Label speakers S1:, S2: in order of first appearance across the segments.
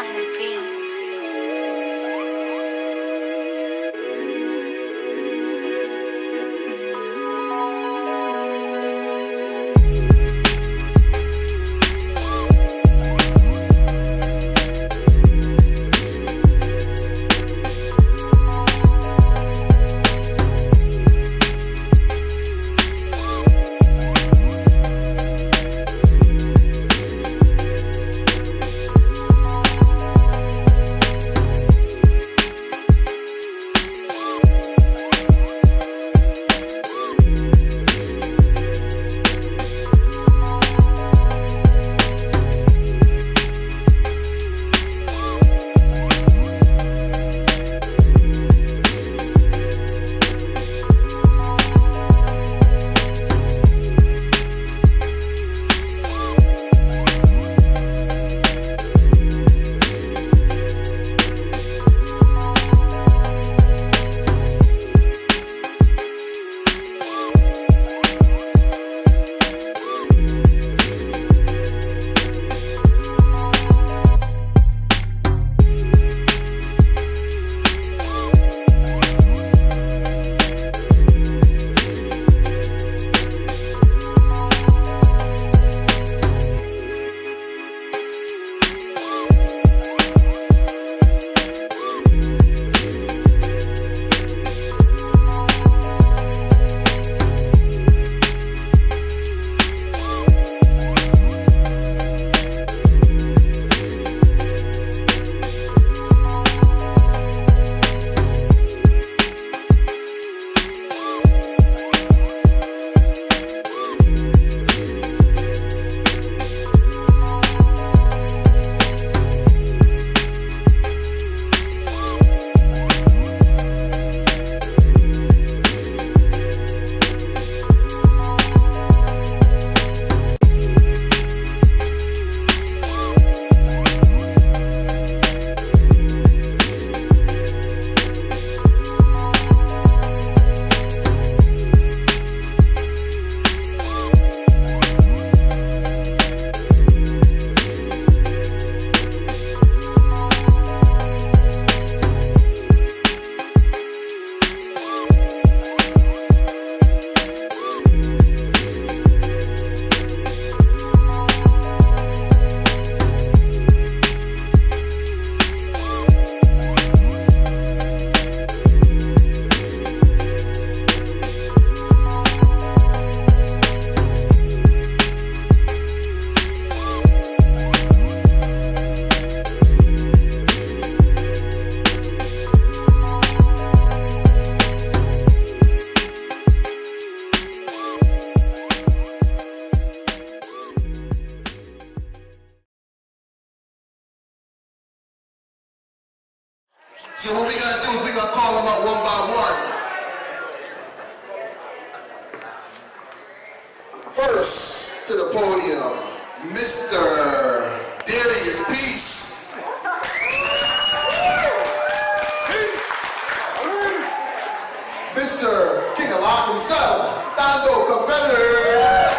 S1: on the beat.
S2: So what we gonna do is we gonna call them up one by one. First to the podium, Mr. Darius Peace. Mr. King of Loc himself, Dando Confederate.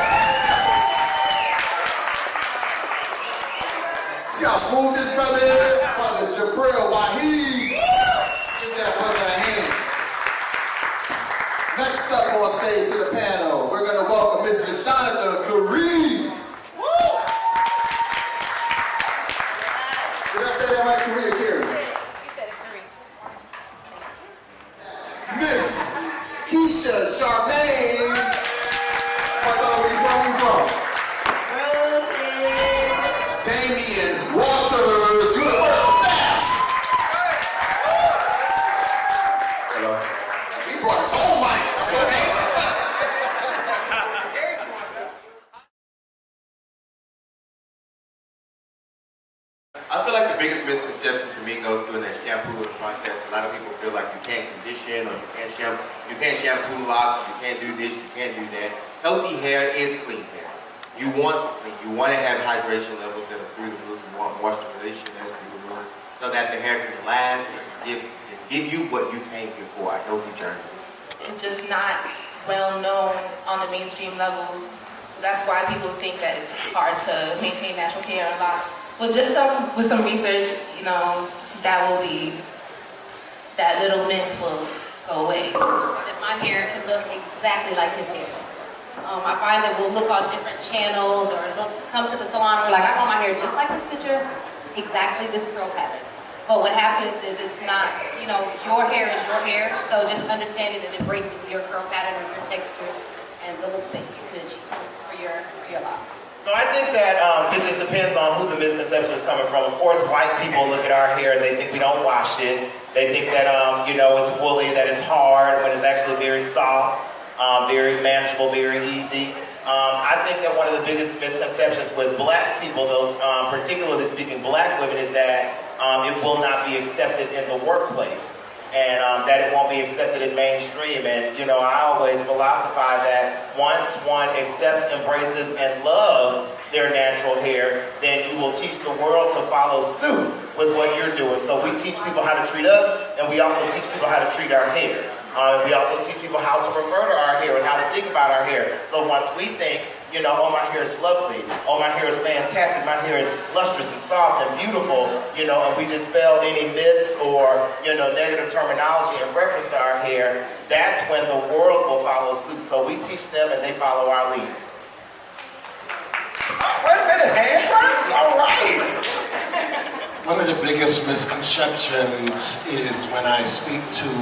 S2: See how smooth this brother is? Brother Jabril Wahid. Give that brother a hand. Next up on stage to the panel, we're going to welcome Mr. Jonathan Kareem. Did I say that right? Kareem or Kerry?
S3: You said it, Kareem.
S2: Miss Keisha Charmaine. Where we from? Damian Walters, Universal Fast. Hello. He brought his own mic. That's what I mean.
S4: I feel like the biggest misconception to me goes through in that shampoo process. A lot of people feel like you can't condition or you can't shampoo locks, you can't do this, you can't do that. Healthy hair is clean hair. You want to clean. You want to have hydration levels that are through the roof. You want moisturization that's through the roof, so that the hair can last and give you what you came here for, a healthy journey.
S3: It's just not well known on the mainstream levels. So
S1: that's why people think that it's hard to maintain natural hair and locks. With some research, you know, that little myth will go away.
S3: That my hair can look exactly like his hair. I find that we'll look on different channels or come to the salon and we're like, I want my hair just like this picture, exactly this curl pattern. But what happens is it's not, you know, your hair is your hair, so just understanding and embracing your curl pattern or your texture and the look that you could achieve for your locks.
S5: So I think that it just depends on who the misconception is coming from. Of course, white people look at our hair and they think we don't wash it. They think that, you know, it's woolly, that it's hard, when it's actually very soft, very manageable, very easy. I think that one of the biggest misconceptions with black people, though, particularly speaking black women, is that it will not be accepted in the workplace. And that it won't be accepted in mainstream. And, you know, I always philosophize that once one accepts, embraces, and loves their natural hair, then you will teach the world to follow suit with what you're doing. So we teach people how to treat us, and we also teach people how to treat our hair. We also teach people how to refer to our hair and how to think about our hair. So once we think, you know, oh, my hair is lovely, oh, my hair is fantastic, my hair is lustrous and soft and beautiful, you know, and we dispel any myths or, you know, negative terminology in reference to our hair, that's when the world will follow suit. So we teach them and they follow our lead. Wait a minute, hand claps? All right.
S6: One of the biggest misconceptions is when I speak to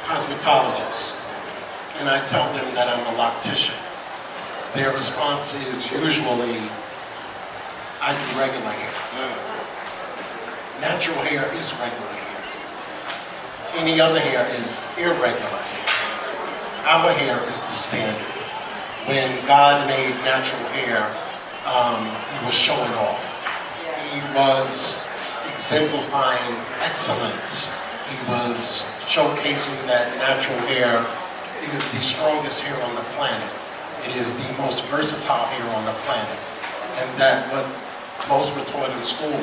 S6: cosmetologists and I tell them that I'm a loctician. Their response is usually, I do regular hair. Natural hair is regular hair. Any other hair is irregular hair. Our hair is the standard. When God made natural hair, he was showing off. He was exemplifying excellence. He was showcasing that natural hair is the strongest hair on the planet. It is the most versatile hair on the planet. And that what most were taught in school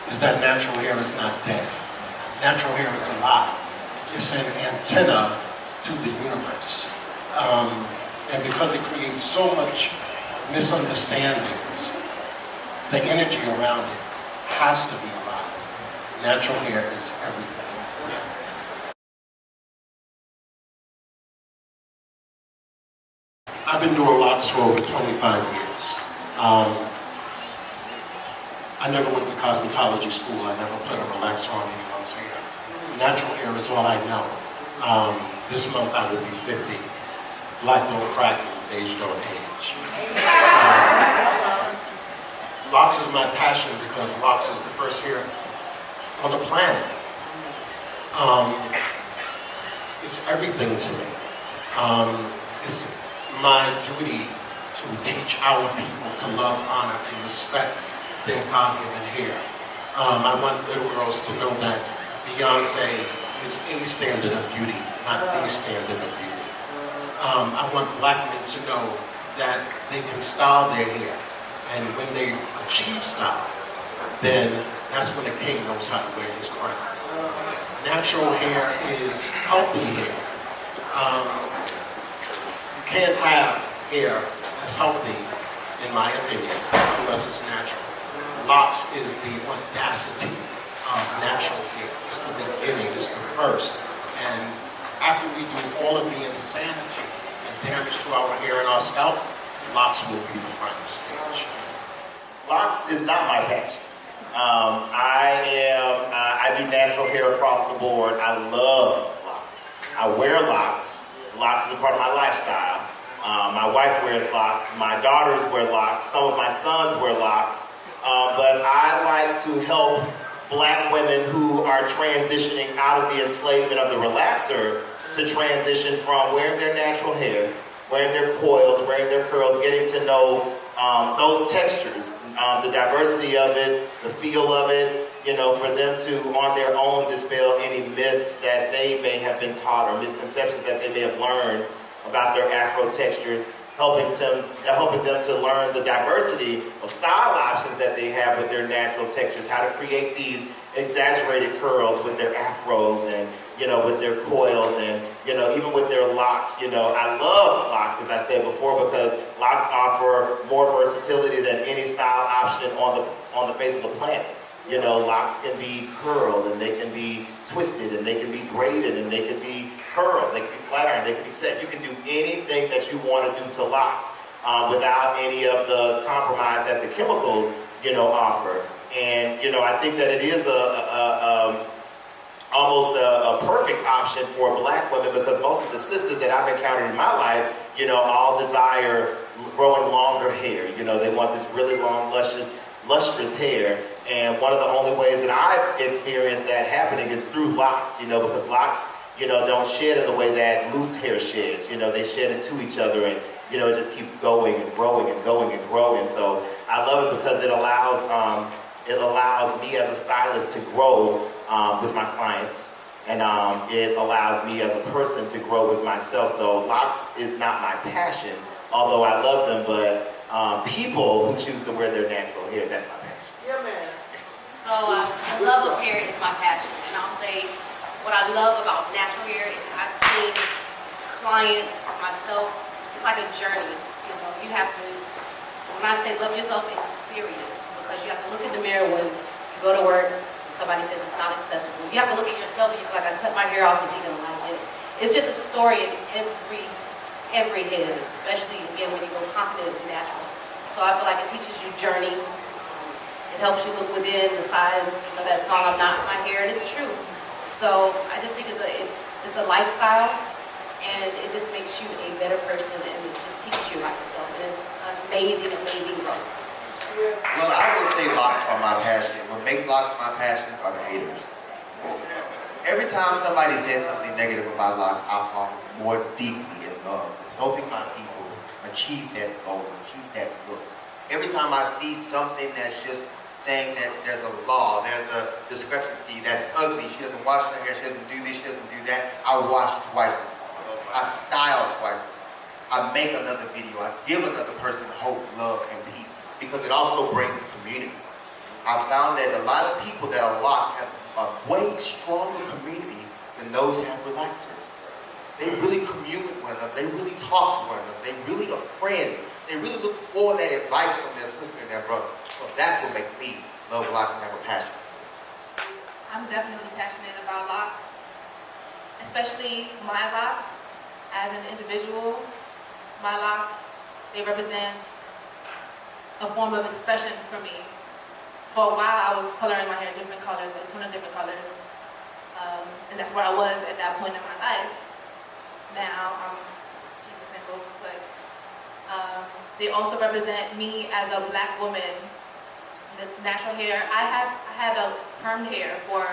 S6: is that natural hair is not dead. Natural hair is alive. It's an antenna to the universe. And because it creates so much misunderstandings, the energy around it has to be alive. Natural hair is everything. I've been doing locks for over 25 years. I never went to cosmetology school. I never put a relaxer on anyone's hair. Natural hair is all I know. This month I will be 50. Black don't crack, age don't age. Locks is my passion because locks is the first hair on the planet. It's everything to me. It's my duty to teach our people to love, honor, and respect their God-given hair. I want little girls to know that Beyonce is a standard of beauty, not the standard of beauty. I want black men to know that they can style their hair, and when they achieve style, then that's when a king knows how to wear his crown. Natural hair is healthy hair. You can't have hair that's healthy, in my opinion, unless it's natural. Locks is the audacity of natural hair. It's the beginning, it's the first. And after we do all of the insanity and damage to our hair and our scalp, locks will be the final stage.
S5: Locks is not my passion. I do natural hair across the board. I love locks. I wear locks. Locks is a part of my lifestyle. My wife wears locks. My daughters wear locks. Some of my sons wear locks. But I like to help black women who are transitioning out of the enslavement of the relaxer to transition from wearing their natural hair, wearing their coils, wearing their curls, getting to know those textures, the diversity of it, the feel of it, you know, for them to, on their own, dispel any myths that they may have been taught or misconceptions that they may have learned about their Afro textures, helping them to learn the diversity of style options that they have with their natural textures, how to create these exaggerated curls with their afros and with their coils and, even with their locks. I love locks, as I said before, because locks offer more versatility than any style option on the face of the planet. Locks can be curled, and they can be twisted, and they can be braided, and they can be curled, they can be flat ironed, they can be set. You can do anything that you want to do to locks without any of the compromise that the chemicals, offer. And, I think that it is almost a perfect option for Black women, because most of the sisters that I've encountered in my life, all desire growing longer hair. They want this really long, lustrous hair. And one of the only ways that I've experienced that happening is through locks, because locks, don't shed in the way that loose hair sheds. They shed into each other, and, it just keeps going and growing and going and growing. So I love it because it allows me as a stylist to grow with my clients, and it allows me as a person to grow with myself. So locks is not my passion, although I love them, but people who choose to wear their natural hair, that's my passion.
S3: Yeah, man. So the love of hair is my passion, and I'll say what I love about natural hair is I've seen clients, myself, it's like a journey. You have to, when I say love yourself, it's serious, because you have to look in the mirror when you go to work and somebody says it's not acceptable. You have to look at yourself and you feel like, I cut my hair off, is he gonna like it? It's just a story in every head, especially again when you go confident and natural. So I feel like it teaches you journey. It helps you look within the size of that song, I'm Not My Hair, and it's true. So I just think it's a lifestyle, and it just makes you a better person, and it just teaches you about yourself. And it's an amazing, amazing growth.
S4: Well, I would say locks are my passion. What makes locks my passion are the haters. Every time somebody says something negative about locks, I fall more deeply in love with helping my people achieve that goal, achieve that look. Every time I see something that's just saying that there's a law, there's a discrepancy, that's ugly, she doesn't wash her hair, she doesn't do this, she doesn't do that, I wash twice as hard. I style twice as hard. I make another video, I give another person hope, love, and peace, because it also brings community. I found that a lot of people that are locked have a way stronger community than those who have relaxers. They really commune with one another, they really talk to one another, they really are friends. They really look for that advice from their sister and their brother. So that's what makes me love locks and have a passion.
S1: I'm definitely passionate about locks, especially my locks. As an individual, my locks, they represent a form of expression for me. For a while, I was coloring my hair different colors, a ton of different colors, and that's where I was at that point in my life. Now, I'm keeping it simple, but they also represent me as a Black woman. The natural hair, I had a permed hair for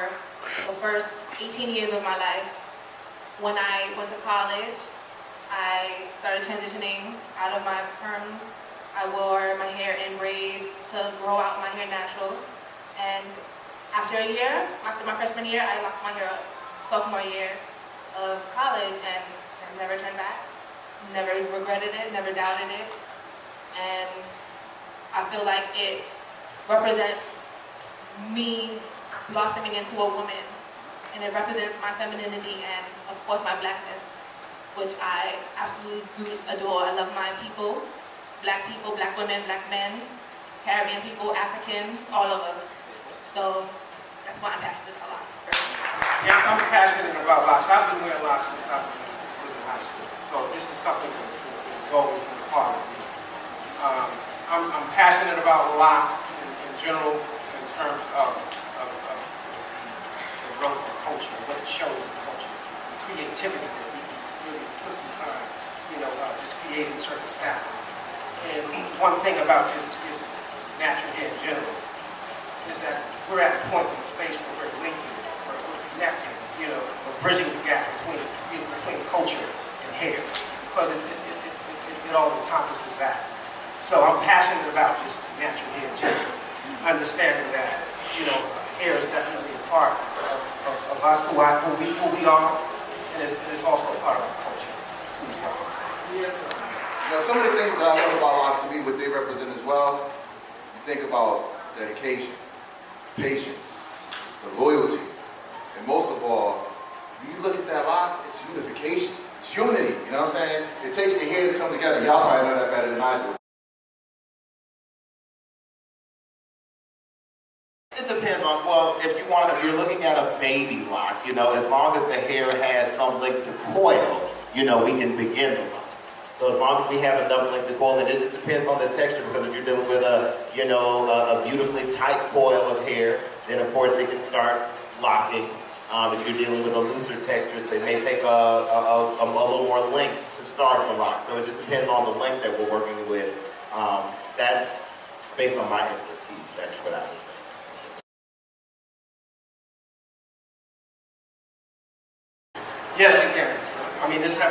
S1: the first 18 years of my life. When I went to college, I started transitioning out of my perm. I wore my hair in braids to grow out my hair natural. And after a year, after my freshman year, I locked my hair up. Sophomore year of college, and I never turned back. Never regretted it, never doubted it. And I feel like it represents me blossoming into a woman. And it represents my femininity and, of course, my Blackness, which I absolutely do adore. I love my people, Black women, Black men, Caribbean people, Africans, all of us. So that's why I'm passionate about locks.
S7: Yeah, I'm passionate about locks. I've been wearing locks since I was in high school. So this is something that's always been a part of me. I'm passionate about locks in general in terms of the growth of culture, what it shows in culture, the creativity that we really put behind, just creating certain styles. And one thing about just natural hair in general is that we're at a point in space where we're linking, we're connecting, we're bridging the gap between culture and hair, because it all encompasses that. So I'm passionate about just natural hair in general, understanding that, hair is definitely a part of us, who we are, and it's also a part of our culture.
S2: Yes, sir. Now, some of the things that I love about locks, to me, what they represent as well, you think about dedication, patience, the loyalty, and most of all, when you look at that lock, it's unification. It's unity, you know what I'm saying? It takes the hair to come together. Y'all probably know that better than I do.
S5: It depends on, well, if you're looking at a baby lock, you know, as long as the hair has some length to coil, you know, we can begin the lock. So as long as we have enough length to coil, and it just depends on the texture, because if you're dealing with a beautifully tight coil of hair, then of course it can start locking. If you're dealing with a looser texture, so it may take a little more length to start the lock. So it just depends on the length that we're working with. That's based on my expertise. That's what I would say.
S7: Yes, you can. I mean, it just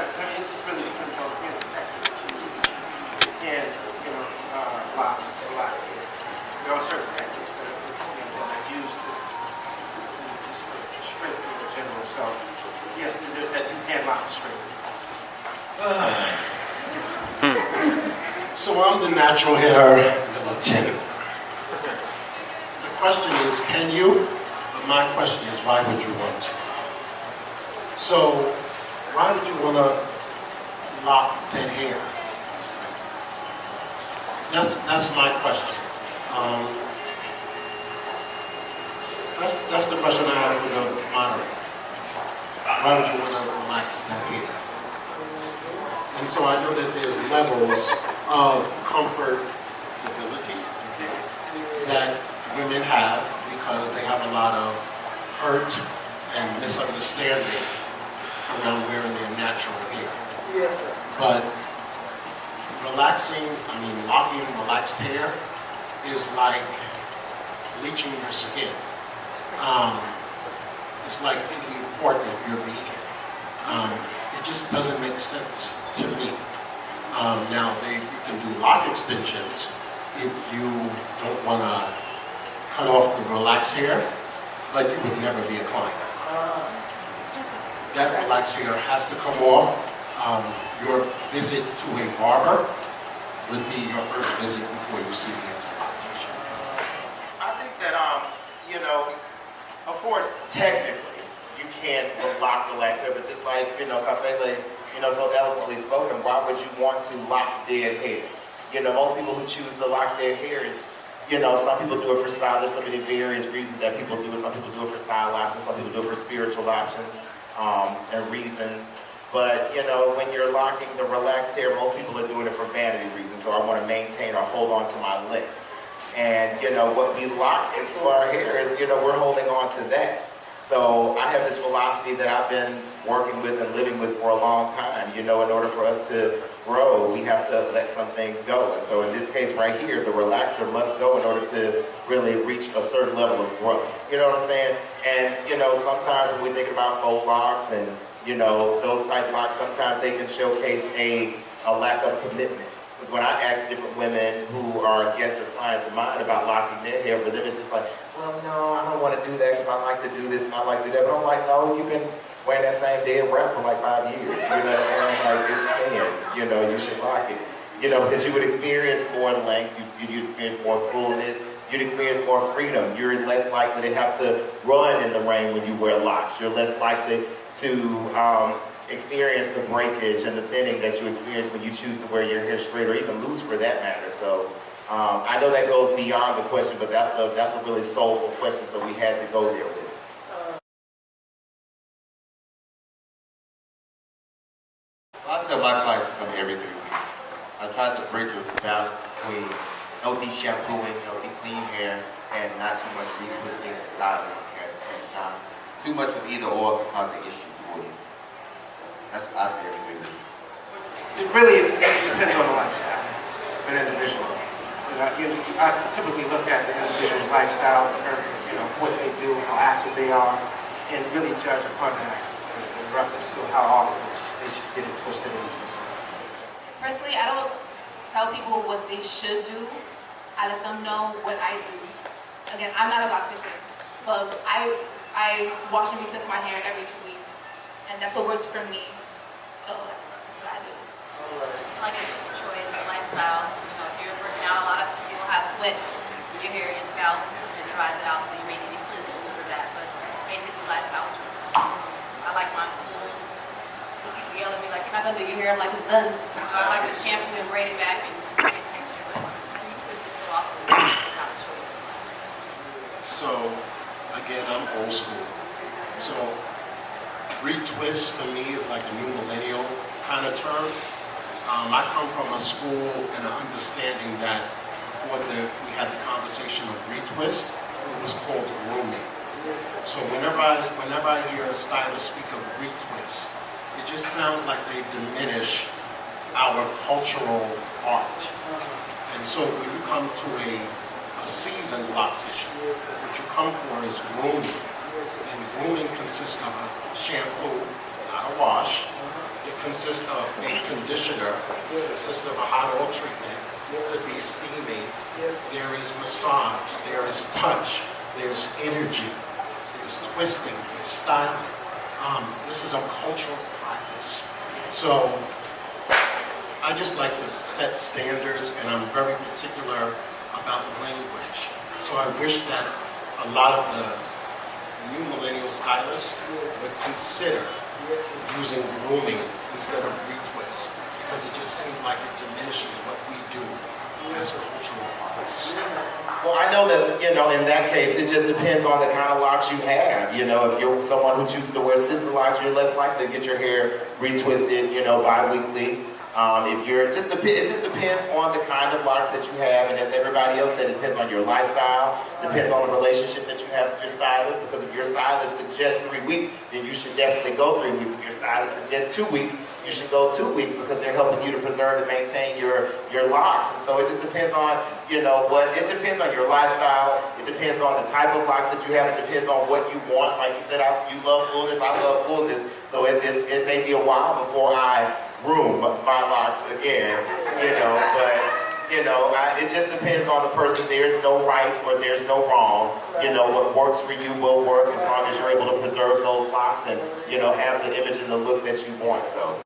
S7: really depends on the technique that you use. You can, lock. There are certain techniques that are used to specifically just for straight hair in general. So, yes, there's that you can lock the straight.
S6: So I'm the natural hair lieutenant. The question is, can you? But my question is, why would you want to? So, why would you want to lock that hair? That's my question. That's the question I have for the moderator. Why would you want to relax that hair? And so I know that there's levels of comfort, stability that women have because they have a lot of hurt and misunderstanding around wearing their natural hair.
S7: Yes, sir.
S6: But locking relaxed hair is like bleaching your skin. It's like eating pork if you're vegan. It just doesn't make sense to me. Now, you can do lock extensions if you don't want to cut off the relaxed hair, but you would never be a client. That relaxed hair has to come off. Your visit to a barber would be your first visit before you see me as a politician.
S5: I think that, of course, technically, you can lock relaxed hair, but just like, Kafele, so eloquently spoken, why would you want to lock dead hair? Most people who choose to lock their hair is, some people do it for style. There's so many various reasons that people do it. Some people do it for style options. Some people do it for spiritual options and reasons. But, when you're locking the relaxed hair, most people are doing it for vanity reasons. So I want to maintain or hold on to my length. And, what we lock into our hair is, we're holding on to that. So I have this philosophy that I've been working with and living with for a long time. In order for us to grow, we have to let some things go. And so in this case right here, the relaxer must go in order to really reach a certain level of growth. You know what I'm saying? And, sometimes when we think about faux locks and, those type locks, sometimes they can showcase a lack of commitment. Because when I ask different women who are guests or clients of mine about locking their hair, for them it's just like, well, no, I don't want to do that because I like to do this and I like to do that. But I'm like, no, you've been wearing that same dead wrap for like 5 years. You know what I'm saying? Like, it's thin. You should lock it. Because you would experience more length, you'd experience more fullness, you'd experience more freedom. You're less likely to have to run in the rain when you wear locks. You're less likely to experience the breakage and the thinning that you experience when you choose to wear your hair straight or even loose for that matter. So I know that goes beyond the question, but that's a really soulful question, so we had to go there with it.
S4: I tell my clients to come every 3 weeks. I try to break the balance between healthy shampooing, healthy clean hair, and not too much retwisting and styling at the same time. Too much of either or can cause an issue for you. That's what I say every 3 weeks.
S7: It really depends on the lifestyle of an individual. I typically look at the individual's lifestyle in terms of, what they do, how active they are, and really judge upon that in reference to how often they should get it twisted and twisted.
S1: Personally, I don't tell people what they should do. I let them know what I do. Again, I'm not a loctician, but I wash and retwist my hair every 2 weeks, and that's what works for me. So that's what I do.
S3: Like a choice lifestyle. If you're working out, a lot of people have sweat in your hair, your scalp, and it dries it out, so you may need to cleanse it because of that. But basically, lifestyle choice. I like mine full. People yell at me like, you're not gonna do your hair. I'm like, it's done. I like to shampoo and braid it back and get texture, but retwist it so often. It's not a choice.
S6: So, again, I'm old school. So, retwist for me is like a new millennial kind of term. I come from a school and an understanding that before we had the conversation of retwist, it was called grooming. So whenever I hear a stylist speak of retwist, it just sounds like they diminish our cultural art. And so when you come to a seasoned loctician, what you come for is grooming. And grooming consists of a shampoo, not a wash. It consists of a conditioner. It consists of a hot oil treatment. It could be steaming. There is massage. There is touch. There's energy. There's twisting. There's styling. This is a cultural practice. So I just like to set standards, and I'm very particular about the language. So I wish that a lot of the new millennial stylists would consider using grooming instead of retwist, because it just seems like it diminishes what we do as cultural artists.
S5: Well, I know that, in that case, it just depends on the kind of locks you have. If you're someone who chooses to wear sister locks, you're less likely to get your hair retwisted, bi-weekly. It just depends on the kind of locks that you have, and as everybody else said, it depends on your lifestyle, depends on the relationship that you have with your stylist, because if your stylist suggests 3 weeks, then you should definitely go 3 weeks. If your stylist suggests 2 weeks, you should go 2 weeks, because they're helping you to preserve and maintain your locks. And so it just depends on, it depends on your lifestyle, it depends on the type of locks that you have, it depends on what you want. Like you said, you love fullness, I love fullness, so it may be a while before I groom my locks again, but it just depends on the person. There's no right or there's no wrong. What works for you will work, as long as you're able to preserve those locks and, have the image and the look that you want, so.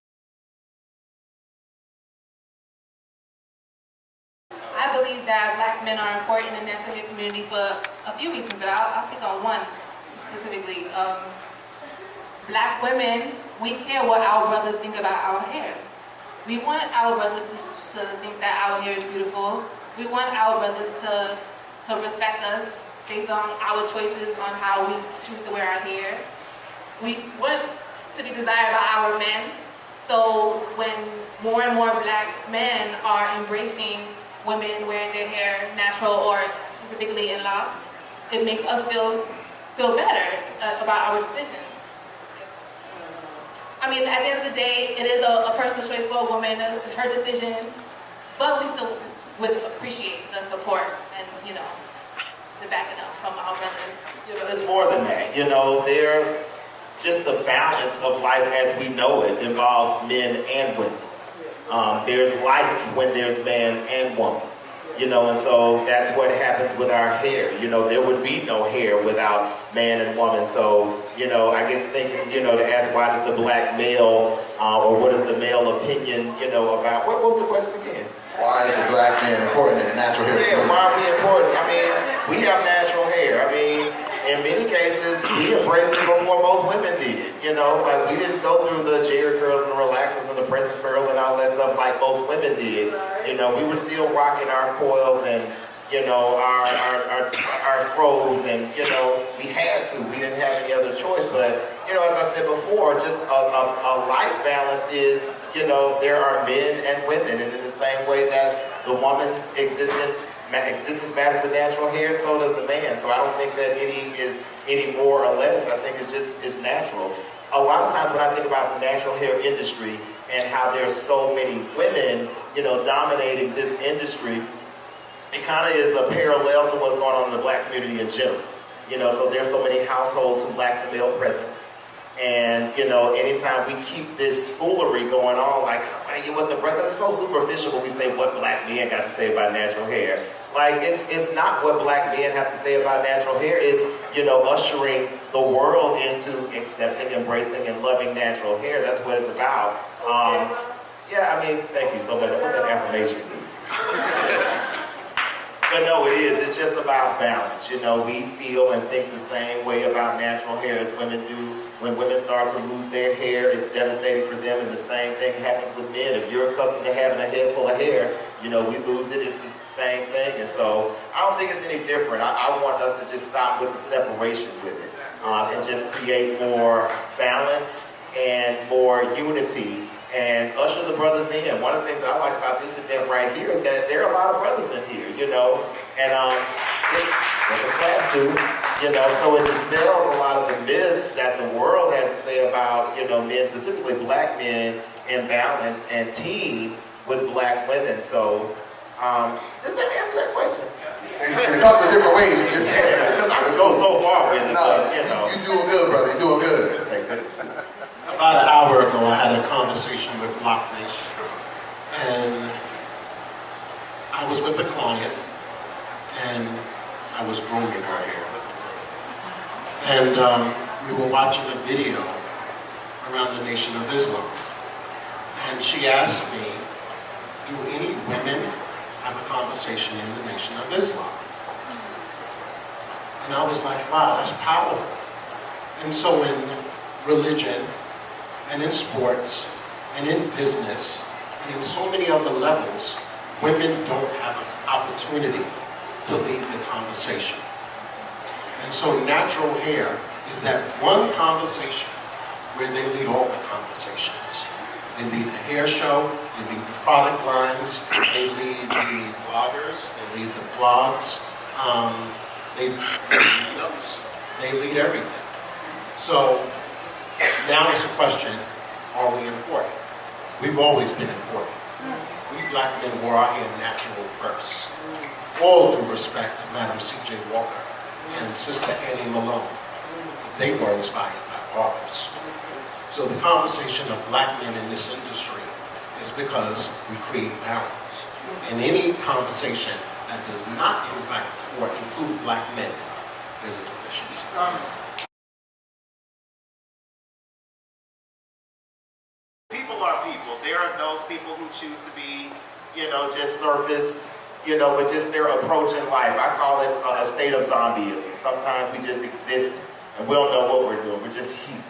S1: I believe that Black men are important in the natural hair community for a few reasons, but I'll speak on one specifically. Black women, we care what our brothers think about our hair. We want our brothers to think that our hair is beautiful. We want our brothers to respect us based on our choices on how we choose to wear our hair. We want to be desired by our men. So when more and more Black men are embracing women wearing their hair natural or specifically in locks, it makes us feel better about our decision. I mean, at the end of the day, it is a personal choice for a woman. It's her decision, but we still would appreciate the support and, the backing up from our brothers.
S5: It's more than that. Just the balance of life as we know it involves men and women. There's life when there's man and woman. And so that's what happens with our hair. There would be no hair without man and woman. So, I guess thinking, to ask why does the Black male, or what is the male opinion, about, what was the question again?
S2: Why is the Black man important in the natural hair?
S5: Yeah, why are we important? I mean, we have natural hair. I mean, in many cases, we embraced it before most women did. Like we didn't go through the Jerry curls and the relaxers and the press and curl and all that stuff like most women did. We were still rocking our coils and, our froze, and, we had to. We didn't have any other choice. But, as I said before, just a life balance is, there are men and women. And in the same way that the woman's existence matters with natural hair, so does the man. So I don't think that any is any more or less. I think it's natural. A lot of times when I think about the natural hair industry and how there's so many women, dominating this industry, it kind of is a parallel to what's going on in the Black community in general. So there's so many households who lack the male presence. And, anytime we keep this foolery going on, like, what the brother, it's so superficial when we say what Black men got to say about natural hair. Like, it's not what Black men have to say about natural hair. It's, ushering the world into accepting, embracing, and loving natural hair. That's what it's about. Thank you so much. I put that affirmation. But no, it is. It's just about balance. You know, we feel and think the same way about natural hair as women do. When women start to lose their hair, it's devastating for them, and the same thing happens with men. If you're accustomed to having a head full of hair, you know, we lose it. It's the same thing. And so I don't think it's any different. I want us to just stop with the separation with it and just create more balance and more unity and usher the brothers in. One of the things that I like about this event right here is that there are a lot of brothers in here, you know, and what the class do, you know, so it dispels a lot of the myths that the world has to say about, you know, men, specifically black men, in balance and team with black women. So, does that answer that question?
S2: In a couple of different ways, you just said.
S5: Because I could go so far with it,
S2: No,
S5: but, you know.
S2: you're doing good, brother. You're doing good.
S5: Thank goodness.
S6: About an hour ago, I had a conversation with Loc Livin, and I was with a client, and I was grooming her hair. And we were watching a video around the Nation of Islam. And she asked me, do any women have a conversation in the Nation of Islam? And I was like, wow, that's powerful. And so in religion, and in sports, and in business, and in so many other levels, women don't have an opportunity to lead the conversation. And so natural hair is that one conversation where they lead all the conversations. They lead the hair show, they lead the product lines, they lead the bloggers, they lead the blogs, they lead meetups, they lead everything. So now it's a question, are we important? We've always been important. We black men wore our hair natural first. All due respect to Madam C.J. Walker and Sister Annie Malone. They were inspired by ours. So the conversation of black men in this industry is because we create balance. And any conversation that does not invite or include black men is a deficiency.
S5: People are people. There are those people who choose to be, you know, just surface, you know, but just their approach in life. I call it a state of zombieism. Sometimes we just exist and we don't know what we're doing. We're just here.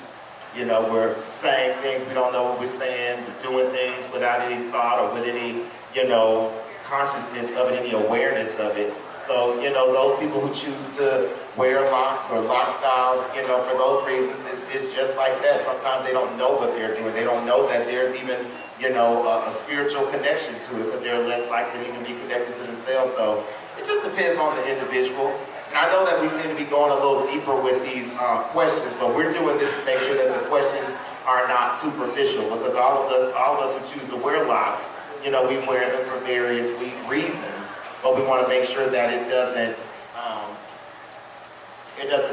S5: You know, we're saying things, we don't know what we're saying, we're doing things without any thought or with any, you know, consciousness of it, any awareness of it. So, you know, those people who choose to wear locks or lock styles, you know, for those reasons, it's just like that. Sometimes they don't know what they're doing. They don't know that there's even, you know, a spiritual connection to it because they're less likely to even be connected to themselves. So it just depends on the individual. And I know that we seem to be going a little deeper with these questions, but we're doing this to make sure that the questions are not superficial because all of us who choose to wear locks, you know, we wear them for various reasons, but we want to make sure that it doesn't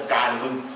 S5: dilute,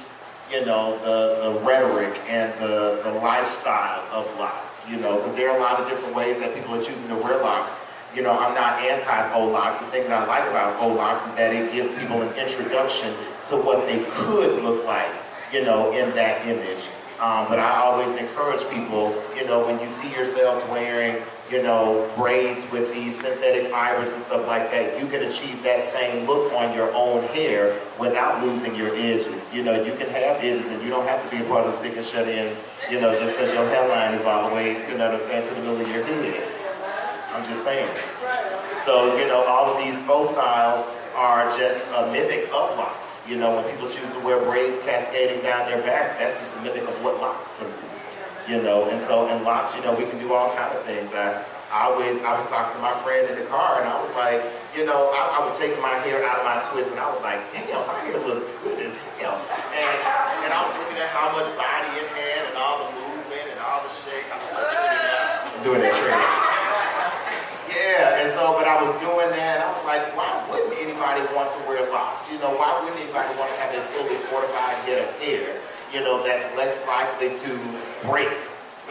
S5: you know, the rhetoric and the lifestyle of locks, you know, because there are a lot of different ways that people are choosing to wear locks. You know, I'm not anti-faux locks. The thing that I like about faux locks is that it gives people an introduction to what they could look like, you know, in that image. But I always encourage people, you know, when you see yourselves wearing, you know, braids with these synthetic fibers and stuff like that, you can achieve that same look on your own hair without losing your edges. You know, you can have edges and you don't have to be a part of the Sick and Shut In, you know, just because your hairline is all the way, you know what I'm saying, to the middle of your head. I'm just saying. So, you know, all of these faux styles are just a mimic of locks. You know, when people choose to wear braids cascading down their backs, that's just a mimic of what locks can do. You know, and so in locks, you know, we can do all kinds of things. I was talking to my friend in the car and I was like, you know, I was taking my hair out of my twist and I was like, damn, my hair looks good as hell. And I was looking at how much body it had and all the movement and all the shake. I was like, I'm doing that trick. Yeah, and so, but I was doing that, and I was like, why wouldn't anybody want to wear locks? You know, why wouldn't anybody want to have a fully fortified head of hair, you know, that's less likely to break,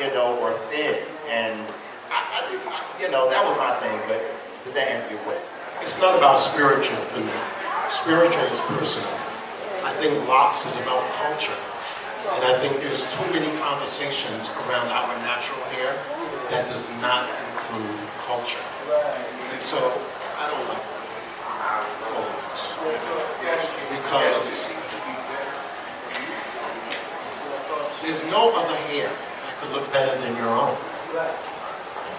S5: you know, or thin? And I just, you know, that was my thing, but does that answer your question?
S6: It's not about spiritual for me. Spiritual is personal. I think locks is about culture. And I think there's too many conversations around our natural hair that does not include culture. And so, I don't like that. because there's no other hair that could look better than your own.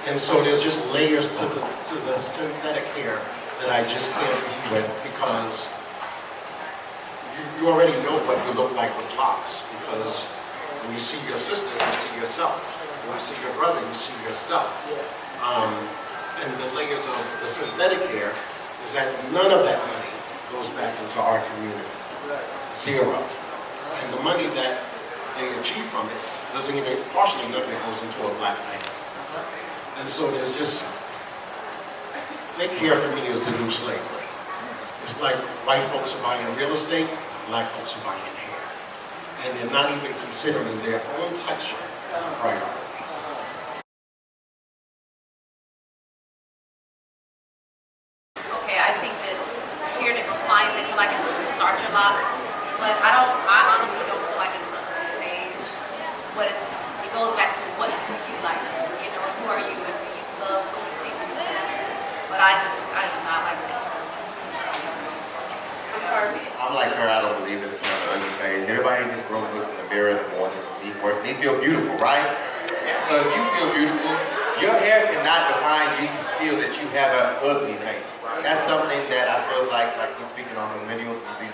S6: And so there's just layers to the synthetic hair that I just can't be with, because you already know what you look like with locks, because when you see your sister, you see yourself. When you see your brother, you see yourself. And the layers of the synthetic hair is that none of that money goes back into our community. Zero. And the money that they achieve from it doesn't even, partially none of it goes into a black man. And so there's just, fake hair for me is the new slavery. It's like white folks are buying real estate, black folks are buying hair. And they're not even considering their own texture as a priority.
S3: Okay, I think that here in the compliance, they feel like it's going to start your locks, but I honestly don't feel like it's a stage. But it goes back to what do you like, you know, who are you, and do you love what you see from them? But I do not like that term. I'm sorry.
S4: I'm like her, I don't believe in the term of ugly phase. Everybody in this room looks in the mirror in the morning, they feel beautiful, right? So if you feel beautiful, your hair cannot define you to feel that you have an ugly face. That's something that I feel like we're speaking on millennials, these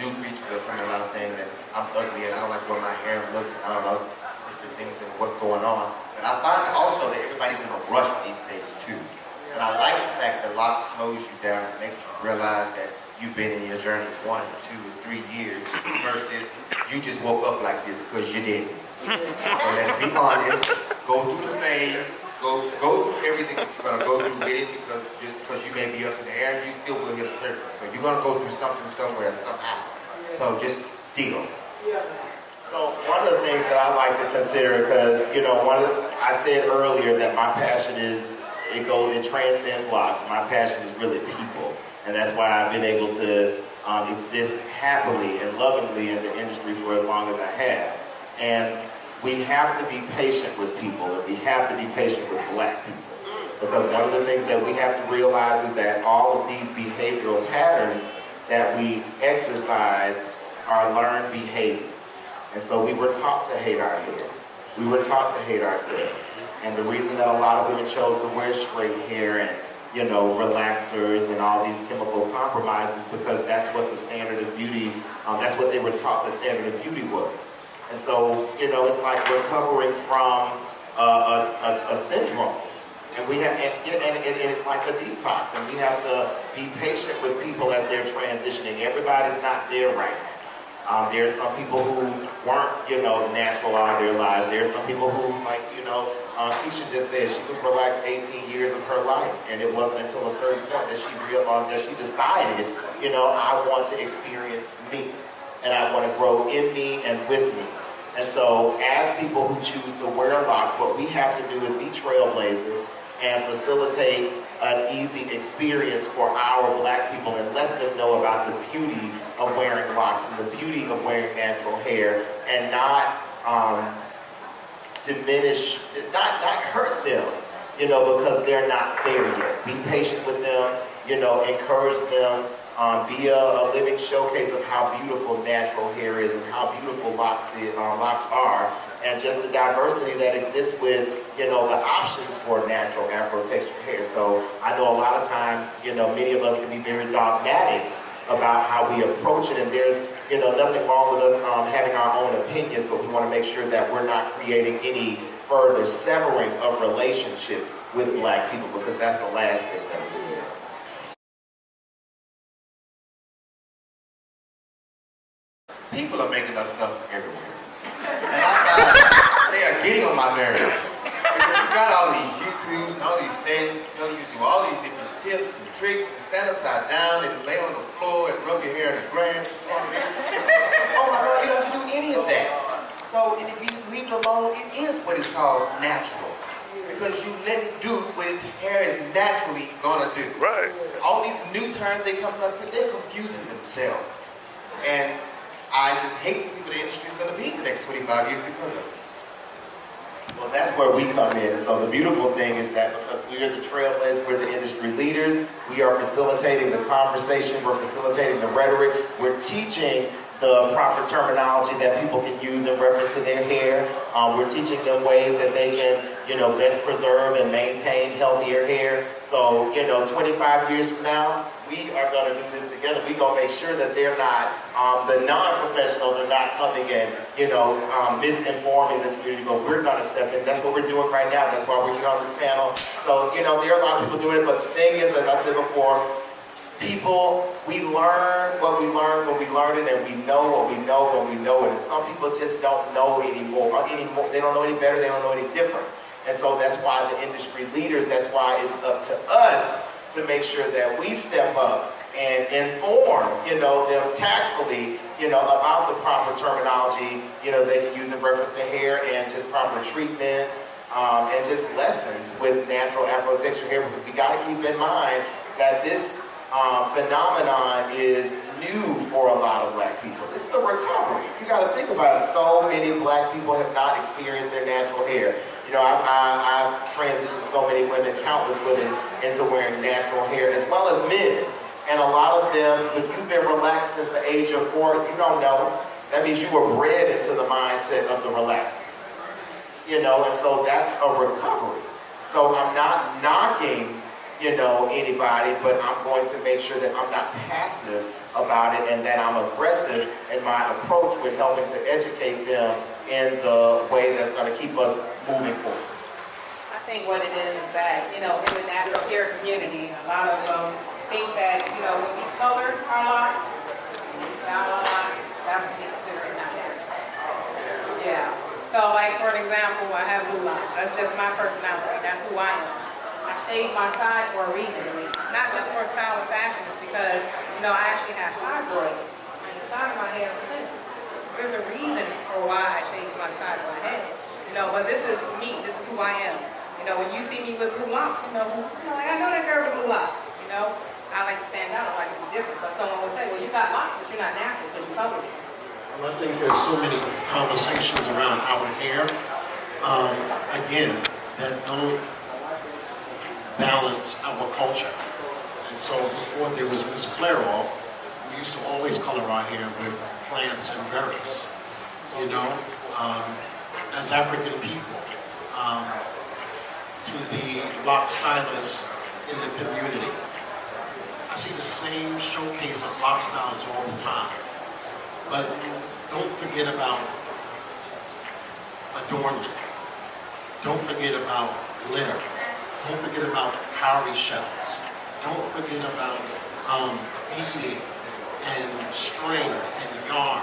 S4: new creatures that are coming around saying that I'm ugly and I don't like the way my hair looks, and I don't know different things and what's going on. But I find also that everybody's in a rush these days too. And I like the fact that locks slows you down and makes you realize that you've been in your journey 1, 2, or 3 years versus you just woke up like this because you didn't. So let's be honest, go through the phase, go through everything that you're gonna go through with it, because just because you may be up in the air, you still will hit a trigger. So you're gonna go through something somewhere somehow. So just deal.
S5: So one of the things that I like to consider, because I said earlier that my passion is it transcends locks. My passion is really people, and that's why I've been able to exist happily and lovingly in the industry for as long as I have. And we have to be patient with people, and we have to be patient with black people. Because one of the things that we have to realize is that all of these behavioral patterns that we exercise are learned behavior. And so we were taught to hate our hair. We were taught to hate ourselves. And the reason that a lot of women chose to wear straight hair and relaxers and all these chemical compromises, because that's what the standard of beauty, that's what they were taught the standard of beauty was. And so, it's like recovering from a syndrome. And we have, and it's like a detox, and we have to be patient with people as they're transitioning. Everybody's not there right now. There are some people who weren't, natural all their lives. There are some people who, like, Keisha just said she was relaxed 18 years of her life, and it wasn't until a certain point that she realized, that she decided, I want to experience me, and I want to grow in me and with me. And so, as people who choose to wear a lock, what we have to do is be trailblazers and facilitate an easy experience for our black people, and let them know about the beauty of wearing locks and the beauty of wearing natural hair, and not diminish, not hurt them, because they're not there yet. Be patient with them, encourage them, be a living showcase of how beautiful natural hair is and how beautiful locks are, and just the diversity that exists with, the options for natural Afro textured hair. So I know a lot of times, many of us can be very dogmatic about how we approach it, and there's, nothing wrong with us having our own opinions, but we want to make sure that we're not creating any further severing of relationships with black people, because that's the last thing that we do.
S4: People are making up stuff everywhere. And I find they are getting on my nerves. Because you got all these YouTubes and all these things telling you to do all these different tips and tricks, and stand upside down and lay on the floor and rub your hair in the grass. Oh my God, you don't have to do any of that. So if you just leave it alone, it is what is called natural. Because you let it do what his hair is naturally gonna do.
S8: Right.
S4: All these new terms they coming up with, they're confusing themselves. And I just hate to see what the industry is going to be in the next 25 years because of it.
S5: Well, that's where we come in. So the beautiful thing is that because we are the trailblazers, we're the industry leaders, we are facilitating the conversation, we're facilitating the rhetoric, we're teaching the proper terminology that people can use in reference to their hair. We're teaching them ways that they can, best preserve and maintain healthier hair. So, 25 years from now, we are going to do this together. We're going to make sure that they're not, the non-professionals are not coming and, misinforming the community, but we're going to step in. That's what we're doing right now. That's why we're here on this panel. So, there are a lot of people doing it, but the thing is, as I said before, people, we learn what we learn when we learn it, and we know what we know when we know it. And some people just don't know anymore. They don't know any better, they don't know any different. And so that's why the industry leaders, that's why it's up to us to make sure that we step up and inform, them tactfully, about the proper terminology, they can use in reference to hair and just proper treatments, and just lessons with natural Afro-texture hair, because we got to keep in mind that this phenomenon is new for a lot of black people. This is a recovery. You got to think about it. So many black people have not experienced their natural hair. I've transitioned so many women, countless women, into wearing natural hair, as well as men. And a lot of them, if you've been relaxed since the age of 4, you don't know. That means you were bred into the mindset of the relaxing. And so that's a recovery. So I'm not knocking anybody, but I'm going to make sure that I'm not passive about it and that I'm aggressive in my approach with helping to educate them in the way that's going to keep us moving forward.
S8: I think what it is that, in the natural hair community, a lot of them think that, when we color our locks, when we style our locks, that's what we consider it not hair. Yeah. So, like, for an example, I have blue locks. That's just my personality. That's who I am. I shave my side for a reason. It's not just for style and fashion. It's because, I actually have fibroids. And the side of my hair is thin. There's a reason for why I shave my side of my head. But this is me. This is who I am. When you see me with blue locks, I know that girl with blue locks. I like to stand out. I like to be different. But someone will say, well, you got locks, but you're not natural because you covered it.
S6: Well, I think there's so many conversations around our hair, again, that don't balance our culture. And so before there was Miss Clairol, we used to always color our hair with plants and berries, as African people, to the lock stylists in the community. I see the same showcase of lock styles all the time. But don't forget about adornment. Don't forget about glitter. Don't forget about cowrie shells. Don't forget about beading and string and yarn.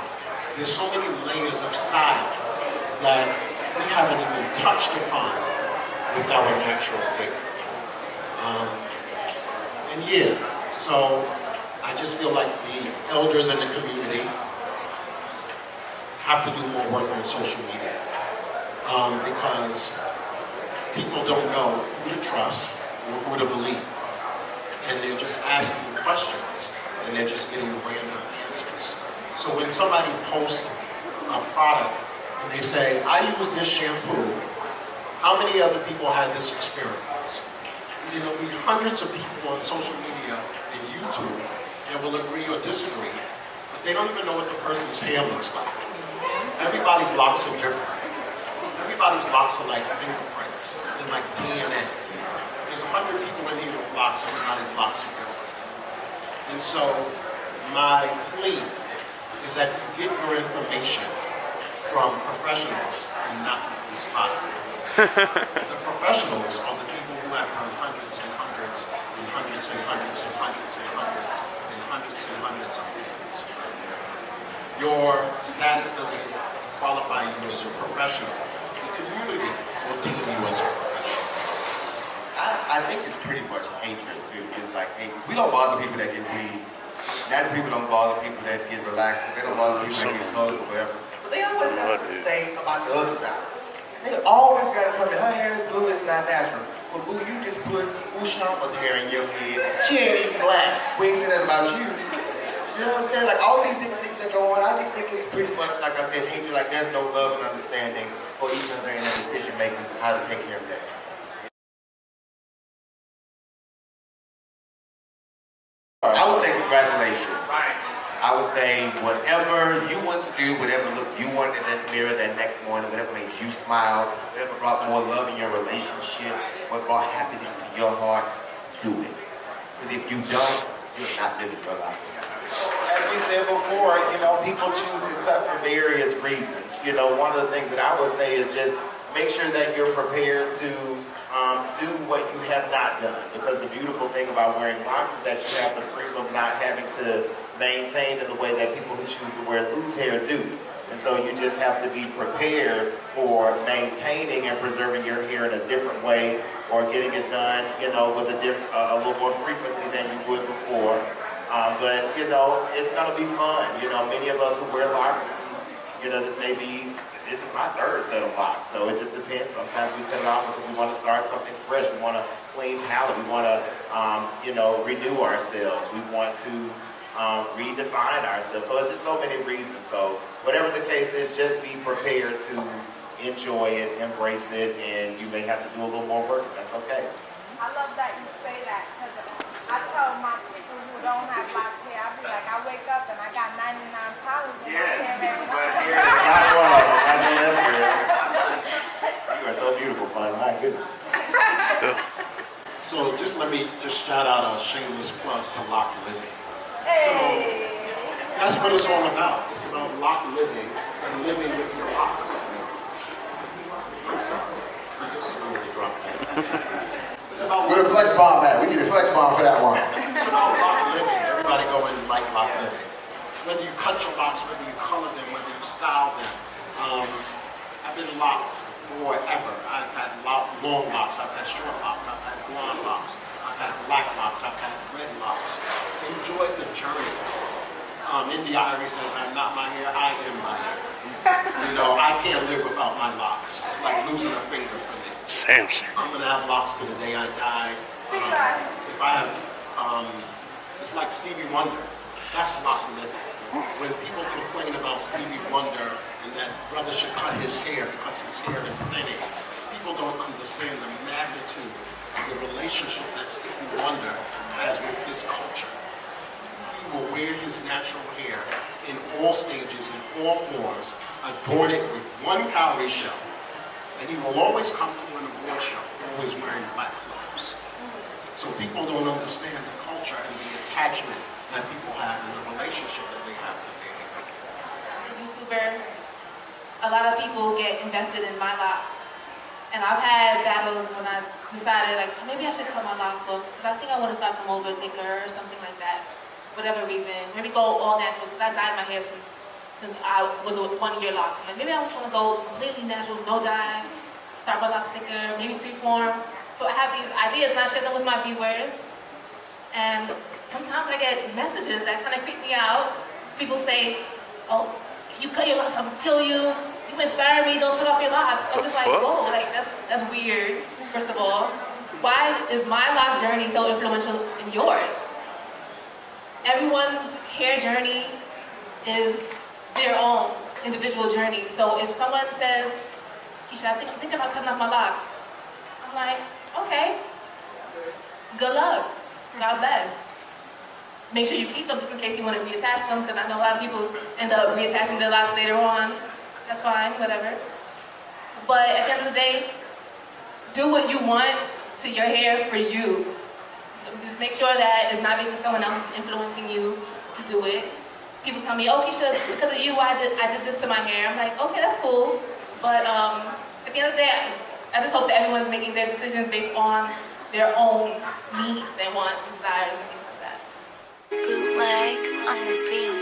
S6: There's so many layers of style that we haven't even touched upon with our natural hair. So I just feel like the elders in the community have to do more work on social media because people don't know who to trust or who to believe. And they're just asking questions and they're just getting random answers. So when somebody posts a product and they say, I use this shampoo, how many other people had this experience? We hundreds of people on social media and YouTube and will agree or disagree, but they don't even know what the person's hair looks like. Everybody's locks are different. Everybody's locks are like fingerprints and like DNA. There's 100 people in here with locks, everybody's locks are different. And so my plea is that you get your information from professionals and not from the spot. The professionals are the people who have done hundreds and hundreds and hundreds and hundreds and hundreds and hundreds and hundreds and hundreds of things. Your status doesn't qualify you as a professional. The community will deem you as a professional.
S4: I think it's pretty much hatred too. It's like hate. We don't bother people that get weeds. Natural people don't bother people that get relaxed. They don't bother people that get clothes or whatever. But they always got something to say about the other side. They always gotta come in. Her hair is blue, it's not natural. Well, boo, you just put Ushampa's hair in your head. She ain't even black. We ain't saying that about you. You know what I'm saying? Like all these different things that go on, I just think it's pretty much, like I said, hatred, like there's no love and understanding for each other in the decision making, how to take care of that. I would say congratulations. I would say whatever you want to do, whatever look you wanted in that mirror that next morning, whatever made you smile, whatever brought more love in your relationship, what brought happiness to your heart, do it. Because if you don't, you're not living your life.
S5: As we said before, you know, people choose to cut for various reasons. You know, one of the things that I would say is just make sure that you're prepared to do what you have not done. Because the beautiful thing about wearing locks is that you have the freedom of not having to maintain in the way that people who choose to wear loose hair do. And so you just have to be prepared for maintaining and preserving your hair in a different way, or getting it done, you know, with a little more frequency than you would before. But, you know, it's going to be fun. You know, many of us who wear locks, this is my third set of locks. So it just depends. Sometimes we cut it off because we want to start something fresh. We want a clean palette. We want to, you know, renew ourselves. We want to redefine ourselves. So it's just so many reasons. So whatever the case is, just be prepared to enjoy it, embrace it, and you may have to do a little more work. That's okay.
S9: I love that you say that, because I tell my people who don't have locked hair, I be like, I wake up and I got 99 pounds in my hair every morning.
S5: I know that's real. You are so beautiful, Fun. My goodness.
S6: So just let me just shout out a shameless plug to Loc Livin.
S9: Hey.
S6: So that's what it's all about. It's about Loc Livin and living with your locks. I'm sorry. I just wanted to drop that. It's about
S2: Where the flex bomb at? We need a flex bomb for that one.
S6: It's about Loc Livin. Everybody go in and like Loc Livin. Whether you cut your locks, whether you color them, whether you style them. I've been locked forever. I've had long locks, I've had short locks, I've had blonde locks, I've had black locks, I've had red locks. Enjoy the journey. India Irie says, I'm not my hair, I am my hair. You know, I can't live without my locks. It's like losing a finger for me.
S10: Samson.
S6: I'm gonna have locks to the day I die. If I have, it's like Stevie Wonder. That's Loc Livin. When people complain about Stevie Wonder and that brother should cut his hair because his hair is thinning, people don't understand the magnitude of the relationship that Stevie Wonder has with his culture. He will wear his natural hair in all stages, in all forms, adorn it with one cowrie shell, and he will always come to an award show always wearing black clothes. So people don't understand the culture and the attachment that people have in the relationship that they have to their hair.
S1: YouTuber, a lot of people get invested in my locks. And I've had battles when I decided, like, maybe I should cut my locks off, because I think I want to start them over thicker or something like that. Whatever reason. Maybe go all natural, because I dyed my hair since I was a 1-year lock. Like, maybe I just want to go completely natural, no dye, start my locks thicker, maybe freeform. So I have these ideas and I share them with my viewers. And sometimes I get messages that kind of creep me out. People say, oh, you cut your locks, I'm gonna kill you. You inspire me, don't cut off your locks. I'm just like, whoa, like that's weird, first of all. Why is my lock journey so influential in yours? Everyone's hair journey is their own individual journey. So if someone says, Keisha, I'm thinking about cutting off my locks, I'm like, okay, good luck, God bless. Make sure you keep them just in case you want to reattach them, because I know a lot of people end up reattaching their locks later on. That's fine, whatever. But at the end of the day, do what you want to your hair for you. So just make sure that it's not because someone else is influencing you to do it. People tell me, oh, Keisha, because of you, I did this to my hair. I'm like, okay, that's cool. But at the end of the day, I just hope that everyone's making their decisions based on their own needs and wants and desires and things like that.
S11: Bootleg on the beat.